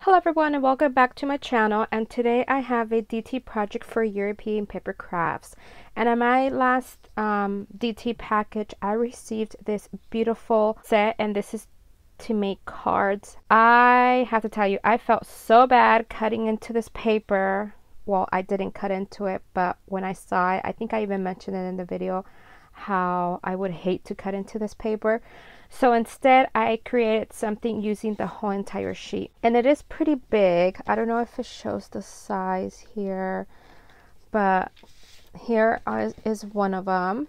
Hello everyone and welcome back to my channel, and today I have a DT project for European paper crafts. And in my last DT package I received this beautiful set, and this is to make cards. I have to tell you, I felt so bad cutting into this paper. Well, I didn't cut into it, but when I saw it, I think I even mentioned it in the video how I would hate to cut into this paper. So instead I created something using the whole entire sheet, and it is pretty big. I don't know if it shows the size here, but here is one of them,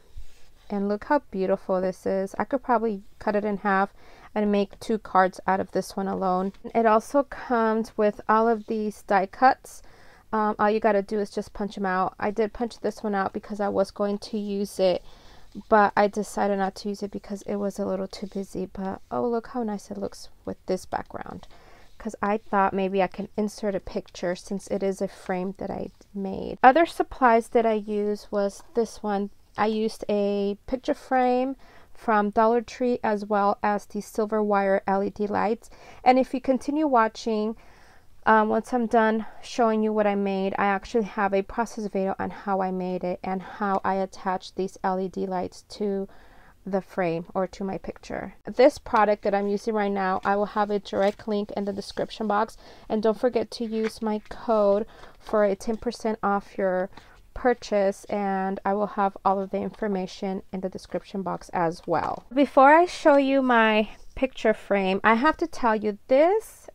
and look how beautiful this is. I could probably cut it in half and make 2 cards out of this one alone. It also comes with all of these die cuts. All you got to do is just punch them out. I did punch this one out because I was going to use it, but I decided not to use it because it was a little too busy. But oh, look how nice it looks with this background, because I thought maybe I can insert a picture since it is a frame that I made. Other supplies that I used was this one. I used a picture frame from Dollar Tree as well as the silver wire LED lights. And if you continue watching, once I'm done showing you what I made, I actually have a process video on how I made it and how I attached these LED lights to the frame or to my picture. This product that I'm using right now, I will have a direct link in the description box, and don't forget to use my code for a 10% off your purchase, and I will have all of the information in the description box as well. Before I show you my picture frame, I have to tell you, this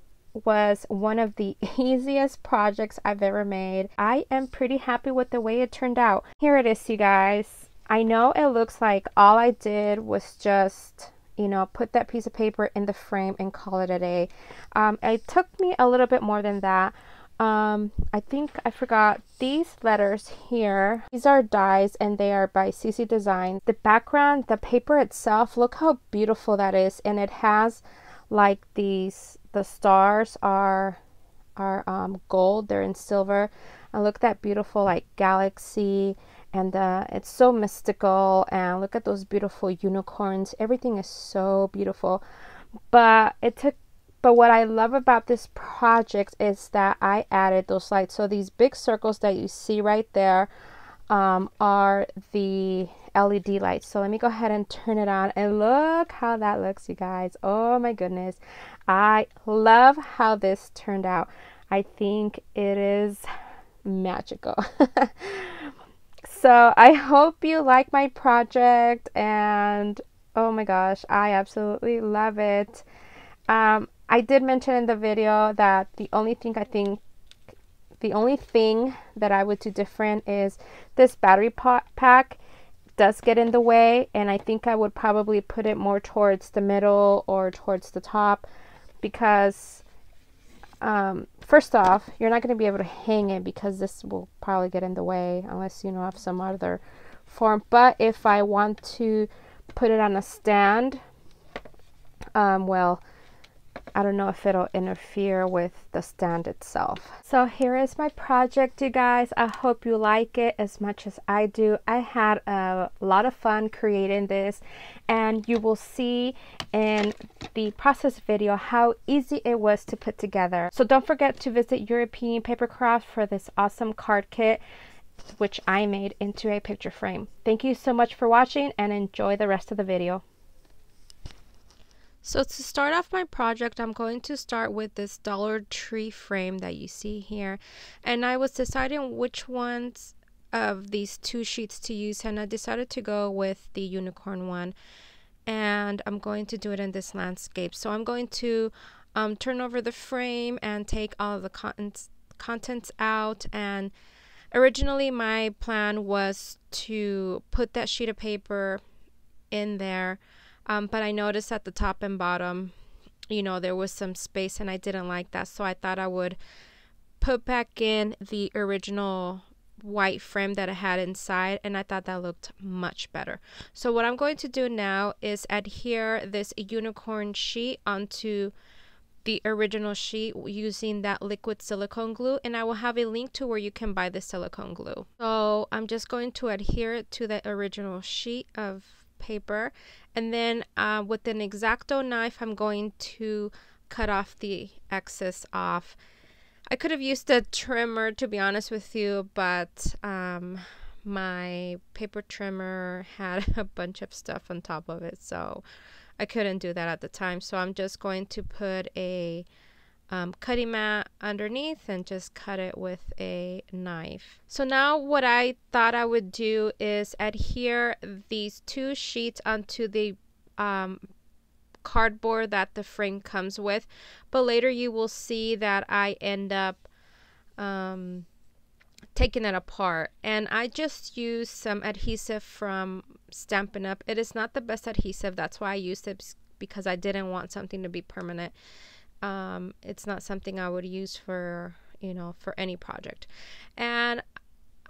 was one of the easiest projects I've ever made. I am pretty happy with the way it turned out. Here it is, you guys. I know it looks like all I did was just, you know, put that piece of paper in the frame and call it a day. It took me a little bit more than that. I think I forgot these letters here. These are dies and they are by CC Design. The background, the paper itself, look how beautiful that is, and it has like these, the stars are gold, they're in silver, and look at that beautiful like galaxy, and it's so mystical, and look at those beautiful unicorns. Everything is so beautiful. But what I love about this project is that I added those lights. So these big circles that you see right there are the LED lights. So let me go ahead and turn it on, and look how that looks, you guys. Oh my goodness, I love how this turned out. I think it is magical. So I hope you like my project, and oh my gosh, I absolutely love it. I did mention in the video that the only thing that I would do different is this battery pack does get in the way, and I think I would probably put it more towards the middle or towards the top, because first off, you're not going to be able to hang it because this will probably get in the way unless you know of some other form. But if I want to put it on a stand, well, I don't know if it'll interfere with the stand itself. So here is my project, you guys. I hope you like it as much as I do. I had a lot of fun creating this, and you will see in the process video how easy it was to put together. So don't forget to visit European PaperCrafts for this awesome card kit, which I made into a picture frame. Thank you so much for watching, and enjoy the rest of the video. So to start off my project, I'm going to start with this Dollar Tree frame that you see here. And I was deciding which ones of these 2 sheets to use, and I decided to go with the unicorn one. And I'm going to do it in this landscape. So I'm going to turn over the frame and take all of the contents out. And originally my plan was to put that sheet of paper in there. But I noticed at the top and bottom, you know, there was some space, and I didn't like that. So I thought I would put back in the original white frame that I had inside, and I thought that looked much better. So what I'm going to do now is adhere this unicorn sheet onto the original sheet using that liquid silicone glue, and I will have a link to where you can buy the silicone glue. So I'm just going to adhere it to the original sheet of paper, and then with an X-Acto knife I'm going to cut off the excess off. I could have used a trimmer, to be honest with you, but my paper trimmer had a bunch of stuff on top of it, so I couldn't do that at the time. So I'm just going to put a cutting mat underneath and just cut it with a knife. So now what I thought I would do is adhere these 2 sheets onto the cardboard that the frame comes with, but later you will see that I end up taking it apart, and I just used some adhesive from Stampin' Up. It is not the best adhesive, that's why I used it, because I didn't want something to be permanent. It's not something I would use for, for any project. And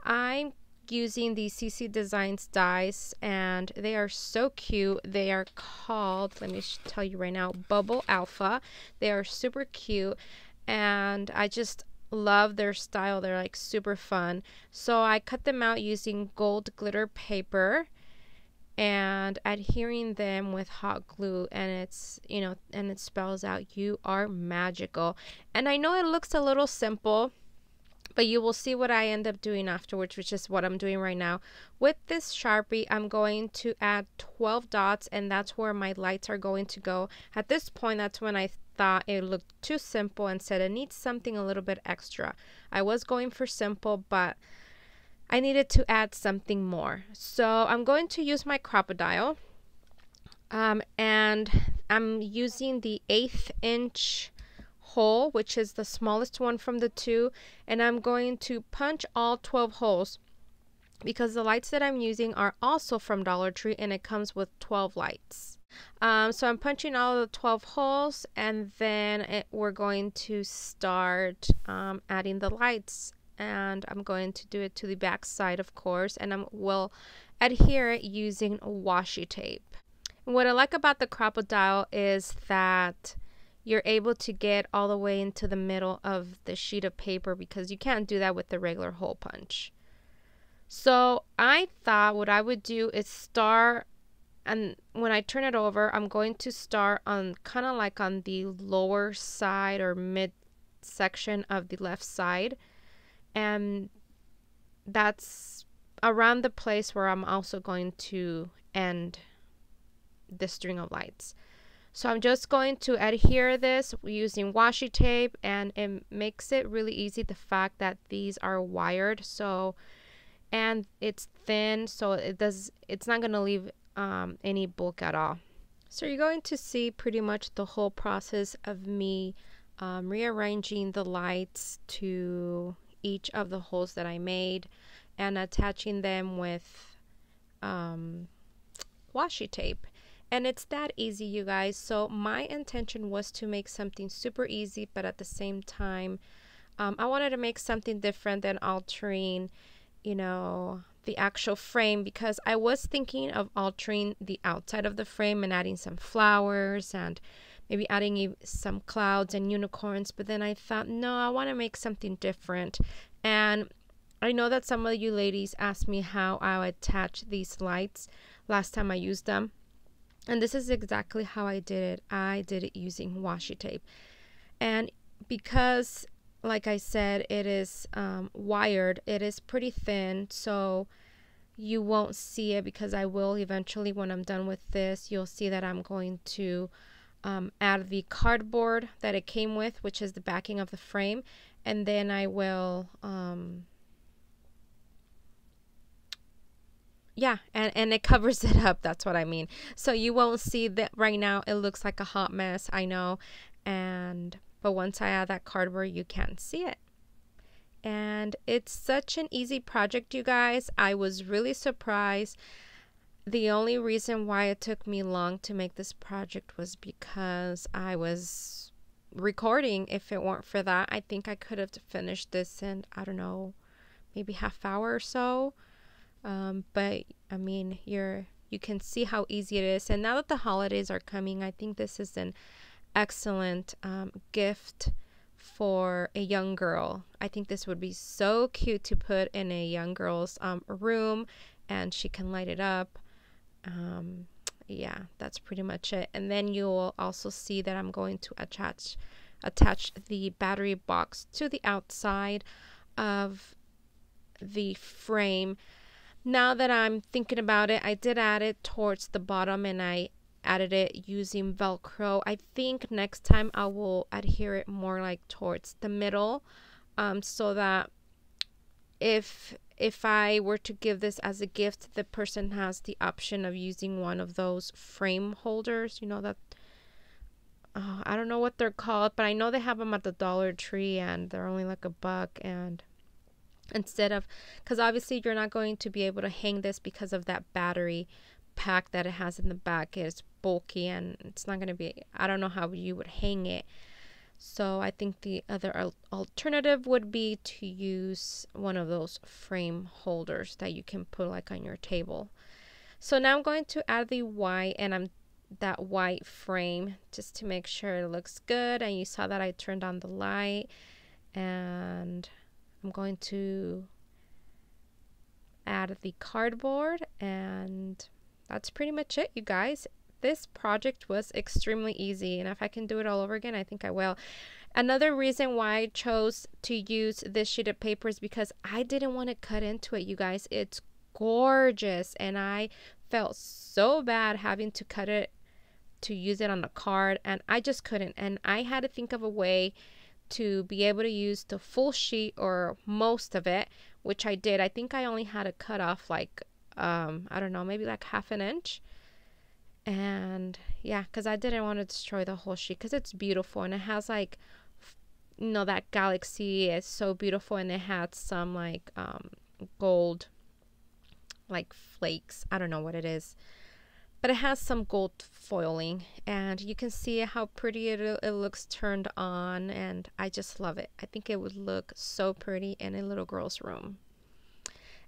I'm using the CC Designs dies, and they are so cute. They are called, let me tell you right now, Bubble Alpha. They are super cute, and I just love their style. They're like super fun. So I cut them out using gold glitter paper and adhering them with hot glue, and it's, and it spells out, "You are magical." And I know it looks a little simple, but you will see what I end up doing afterwards, which is what I'm doing right now. With this Sharpie, I'm going to add 12 dots, and that's where my lights are going to go. At this point, that's when I thought it looked too simple and said it needs something a little bit extra. I was going for simple, but I needed to add something more. So I'm going to use my crocodile, and I'm using the 1/8 inch hole, which is the smallest one from the 2, and I'm going to punch all 12 holes, because the lights that I'm using are also from Dollar Tree, and it comes with 12 lights. So I'm punching all the 12 holes, and then we're going to start adding the lights, and I'm going to do it to the back side, of course, and I will adhere it using washi tape. And what I like about the crocodile is that you're able to get all the way into the middle of the sheet of paper, because you can't do that with the regular hole punch. So I thought what I would do is start, and when I turn it over, I'm going to start on kind of like on the lower side or mid section of the left side, and that's around the place where I'm also going to end the string of lights. So I'm just going to adhere this using washi tape, and it makes it really easy, the fact that these are wired, so, and it's thin, so it's not going to leave any bulk at all. So you're going to see pretty much the whole process of me rearranging the lights to each of the holes that I made and attaching them with washi tape. And it's that easy, you guys. So my intention was to make something super easy, but at the same time, I wanted to make something different than altering, the actual frame, because I was thinking of altering the outside of the frame and adding some flowers and maybe adding some clouds and unicorns. But then I thought, no, I want to make something different. And I know that some of you ladies asked me how I would attach these lights last time I used them. And this is exactly how I did it. I did it using washi tape. And because, like I said, it is wired, it is pretty thin, so you won't see it, because I will eventually, when I'm done with this, you'll see that I'm going to add the cardboard that it came with, which is the backing of the frame, and then I will yeah, and it covers it up. That's what I mean. So you won't see that right now. It looks like a hot mess, I know, but once I add that cardboard, you can see it. And it's such an easy project, you guys. I was really surprised. The only reason why it took me long to make this project was because I was recording. If it weren't for that, I think I could have finished this in, I don't know, maybe half hour or so. But I mean, you can see how easy it is. And now that the holidays are coming, I think this is an excellent gift for a young girl. I think this would be so cute to put in a young girl's room, and she can light it up. yeah, that's pretty much it. And then you'll also see that I'm going to attach the battery box to the outside of the frame. Now that I'm thinking about it, I did add it towards the bottom, and I added it using Velcro. I think next time I will adhere it more like towards the middle, so that if I were to give this as a gift, the person has the option of using one of those frame holders, you know, that I don't know what they're called, but I know they have them at the Dollar Tree, and they're only like $1. And instead of, because obviously you're not going to be able to hang this because of that battery pack that it has in the back. It's bulky, and it's not going to be, I don't know how you would hang it. So I think the other alternative would be to use one of those frame holders that you can put like on your table. So now I'm going to add the white, and that white frame just to make sure it looks good. And you saw that I turned on the light, and I'm going to add the cardboard, and that's pretty much it, you guys. This project was extremely easy, and if I can do it all over again, I think I will. Another reason why I chose to use this sheet of paper is because I didn't want to cut into it, you guys. It's gorgeous, and I felt so bad having to cut it to use it on the card, and I just couldn't. And I had to think of a way to be able to use the full sheet or most of it, which I did. I think I only had to cut off like I don't know, maybe like ½ an inch. And yeah, because I didn't want to destroy the whole sheet, because it's beautiful, and it has like, you know, that galaxy is so beautiful, and it had some like gold like flakes. I don't know what it is, but it has some gold foiling, and you can see how pretty it looks turned on, and I just love it. I think it would look so pretty in a little girl's room.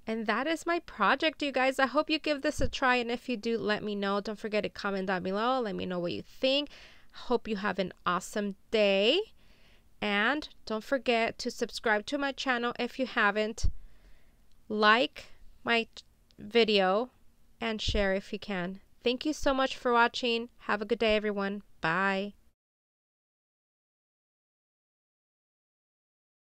And that is my project, you guys. I hope you give this a try, and if you do, let me know. Don't forget to comment down below. Let me know what you think. Hope you have an awesome day, and don't forget to subscribe to my channel if you haven't. Like my video and share if you can. Thank you so much for watching. Have a good day, everyone. Bye.